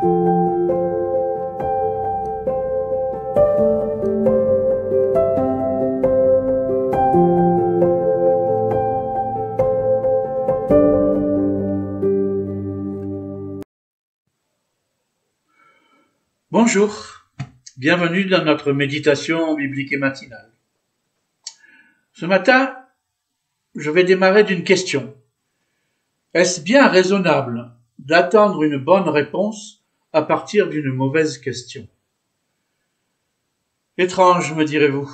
Bonjour, bienvenue dans notre méditation biblique et matinale. Ce matin, je vais démarrer d'une question. Est-ce bien raisonnable d'attendre une bonne réponse à partir d'une mauvaise question? Étrange, me direz-vous.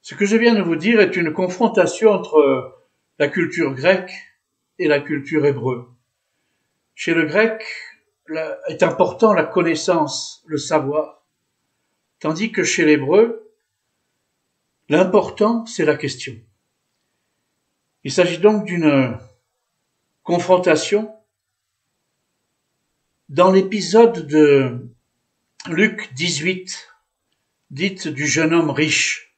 Ce que je viens de vous dire est une confrontation entre la culture grecque et la culture hébreu. Chez le grec, est important la connaissance, le savoir, tandis que chez l'hébreu, l'important, c'est la question. Il s'agit donc d'une confrontation dans l'épisode de Luc 18, dite du jeune homme riche,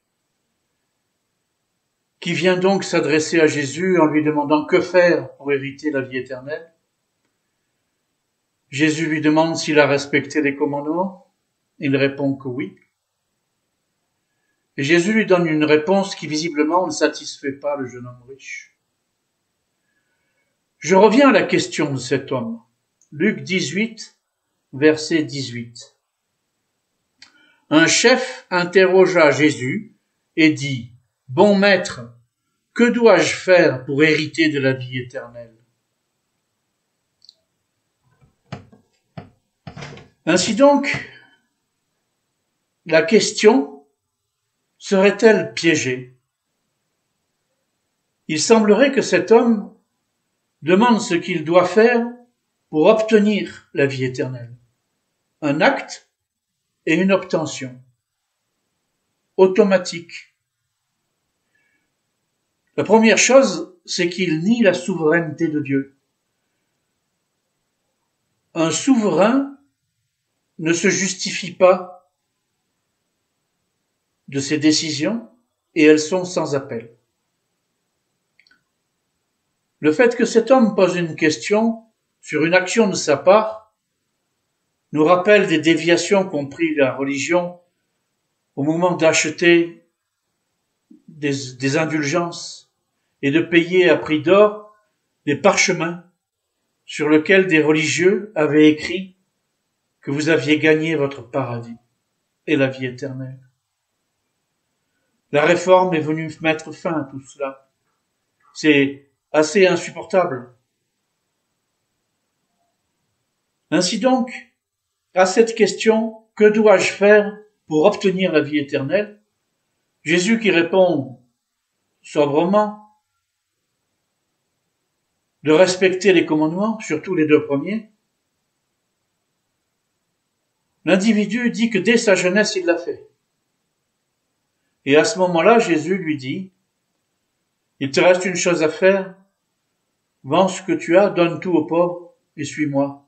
qui vient donc s'adresser à Jésus en lui demandant que faire pour hériter la vie éternelle. Jésus lui demande s'il a respecté les commandements. Il répond que oui. Et Jésus lui donne une réponse qui visiblement ne satisfait pas le jeune homme riche. Je reviens à la question de cet homme. Luc 18, verset 18. Un chef interrogea Jésus et dit : « Bon maître, que dois-je faire pour hériter de la vie éternelle ? » Ainsi donc, la question serait-elle piégée ? Il semblerait que cet homme demande ce qu'il doit faire pour obtenir la vie éternelle. Un acte et une obtention automatique. La première chose, c'est qu'il nie la souveraineté de Dieu. Un souverain ne se justifie pas de ses décisions et elles sont sans appel. Le fait que cet homme pose une question sur une action de sa part nous rappelle des déviations qu'ont pris la religion au moment d'acheter des indulgences et de payer à prix d'or des parchemins sur lesquels des religieux avaient écrit que vous aviez gagné votre paradis et la vie éternelle. La réforme est venue mettre fin à tout cela. C'est assez insupportable. Ainsi donc, à cette question, que dois-je faire pour obtenir la vie éternelle ? Jésus qui répond sobrement de respecter les commandements, surtout les 2 premiers. L'individu dit que dès sa jeunesse, il l'a fait. Et à ce moment-là, Jésus lui dit, il te reste une chose à faire, vends ce que tu as, donne tout aux pauvres et suis-moi.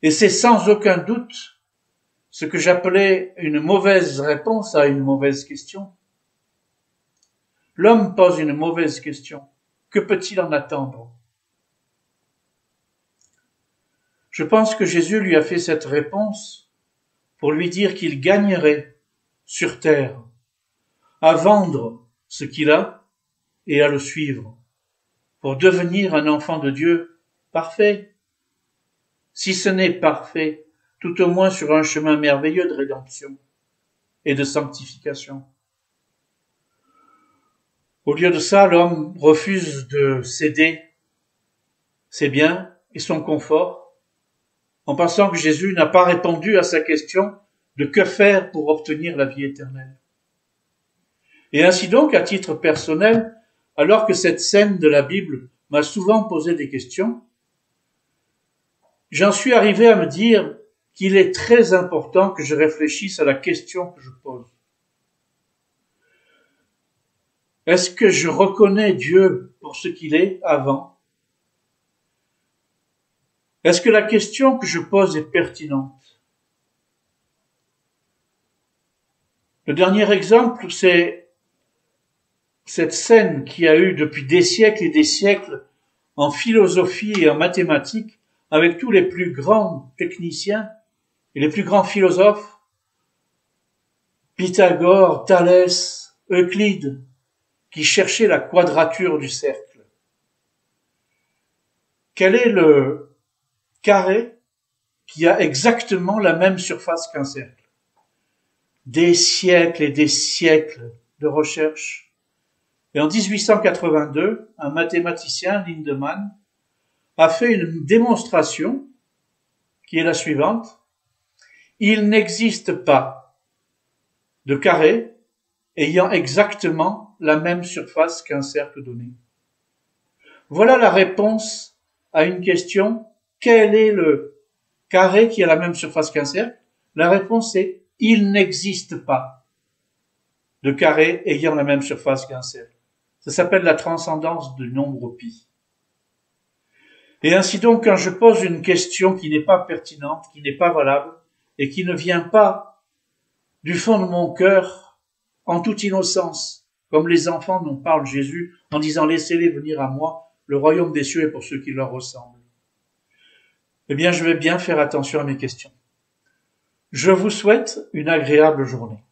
Et c'est sans aucun doute ce que j'appelais une mauvaise réponse à une mauvaise question. L'homme pose une mauvaise question. Que peut-il en attendre ? Je pense que Jésus lui a fait cette réponse pour lui dire qu'il gagnerait sur terre à vendre ce qu'il a et à le suivre pour devenir un enfant de Dieu parfait. Si ce n'est parfait, tout au moins sur un chemin merveilleux de rédemption et de sanctification. Au lieu de ça, l'homme refuse de céder ses biens et son confort en pensant que Jésus n'a pas répondu à sa question de que faire pour obtenir la vie éternelle. Et ainsi donc, à titre personnel, alors que cette scène de la Bible m'a souvent posé des questions, j'en suis arrivé à me dire qu'il est très important que je réfléchisse à la question que je pose. Est-ce que je reconnais Dieu pour ce qu'il est avant ? Est-ce que la question que je pose est pertinente ? Le dernier exemple, c'est cette scène qui a eu depuis des siècles et des siècles en philosophie et en mathématiques avec tous les plus grands techniciens et les plus grands philosophes, Pythagore, Thalès, Euclide, qui cherchaient la quadrature du cercle. Quel est le carré qui a exactement la même surface qu'un cercle? Des siècles et des siècles de recherche. Et en 1882, un mathématicien, Lindemann, a fait une démonstration qui est la suivante. Il n'existe pas de carré ayant exactement la même surface qu'un cercle donné. Voilà la réponse à une question. Quel est le carré qui a la même surface qu'un cercle? La réponse est il n'existe pas de carré ayant la même surface qu'un cercle. Ça s'appelle la transcendance du nombre pi. Et ainsi donc, quand je pose une question qui n'est pas pertinente, qui n'est pas valable, et qui ne vient pas du fond de mon cœur, en toute innocence, comme les enfants dont parle Jésus, en disant « Laissez-les venir à moi, le royaume des cieux est pour ceux qui leur ressemblent », eh bien, je vais bien faire attention à mes questions. Je vous souhaite une agréable journée.